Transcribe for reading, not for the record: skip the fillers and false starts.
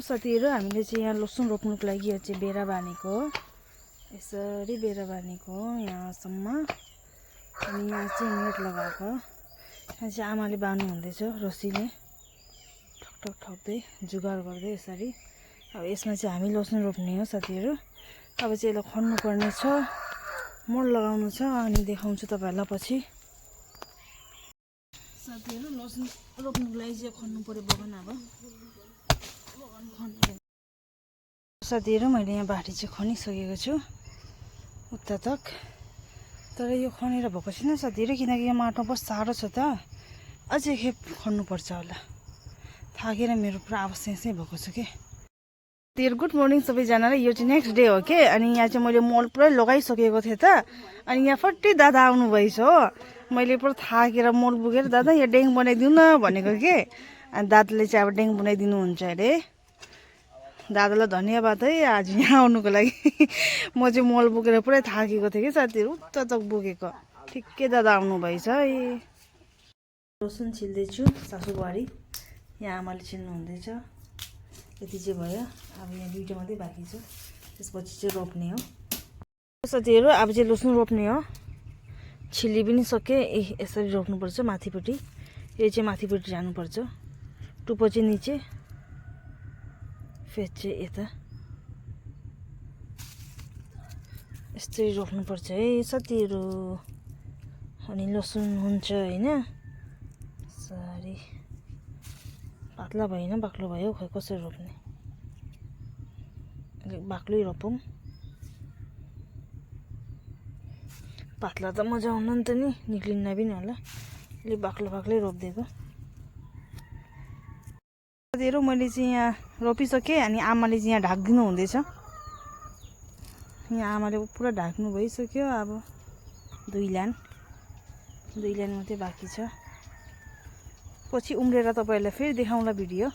साथीहरु हामीले चाहिँ यहाँ लसुन रोप्नुको लागि यो चाहिँ बेरा बानेको हो। यसरी बेरा बानेको हो यहाँसम्म। अनि यहाँ चाहिँ नेट लगाएको। यहाँ चाहिँ आमाले बान्नु हुँदैछ रस्सीले ठक ठक्दै जुगाड गर्दै यसरी। अब यसमा चाहिँ हामी लसुन रोप्ने हो साथीहरु। अब चाहिँ यसलाई खन्नु पर्ने छ, मल लगाउनु छ अनि देखाउँछु तपाईहरुलाई पछि। साथीहरु लसुन रोप्नुको लागि चाहिँ खन्नु पर्यो बगान। अब साथीहरु मैले यहाँ बारी चाहिँ खनिसकेको छु उता तक। तर यो खनेर भएको छैन साथीहरु, किनकि यो माटो बहुत साह्रो छ त। अझै खेप खन्नुपर्छ होला। थाकेर मेरो पुरा अवशेषै भएको छ के। साथीहरु गुड मर्निङ सबैजनालाई। यो चाहिँ नेक्स्ट डे हो के। अनि यहाँ चाहिँ मैले मल पुरै लगाइसकेको थिएँ त। अनि यहाँ फट्टै दादा आउनु भएछ हो। मैले पुरा थाकेर मल पुगेर दादा यहाँ डेङ बनाइदिनु न भनेको के। अनि दादाले चाहिँ अब डेङ बनाइदिनु हुन्छ अरे। दादालाई धन्यवाद है आज यहाँ आउनुको लागि। म चाहिँ मल बोकेर पुरै थाकेको थिएँ कि साथीहरु, उता तक बोकेको। ठिक्कै दादा आउनु भएछ है। लसुन छिल्दैछु सासु बुहारी। यहाँ आमाले छिल्नु हुँदैछ। यति चाहिँ भयो। अब यहाँ दुईटा मात्रै बाँकी छ, त्यसपछि चाहिँ रोप्ने हो साथीहरु। अब चाहिँ लसुन रोप्ने हो। छिली पनि सके। यसरी रोप्नुपर्छ माथिपट्टि। यो चाहिँ माथिपट्टि जानुपर्छ, टुप्पो चाहिँ निचे, फेद चाहिँ यता। यस्तै रोप्नुपर्छ है साथीहरु। अनि लसुन हुन्छ हैन। सरी पातला भएन, बाक्लो भयो। खै कसरी रोप्ने, बाक्लै रोपौँ। पातला त मजा आउन नि त नि, निक्लिन्न पनि होला। अलि बाक्लो बाक्लै रोप्दिएको साथीहरु। मैले चाहिँ यहाँ रोपिसकेँ। अनि आमाले चाहिँ यहाँ ढाक्दिनु हुँदैछ। यहाँ आमाले पुरा ढाक्नु भइसक्यो। अब दुई लाइन मात्रै बाँकी छ। पछि उम्रेर तपाईहरुलाई फेरि देखाउँला भिडियो।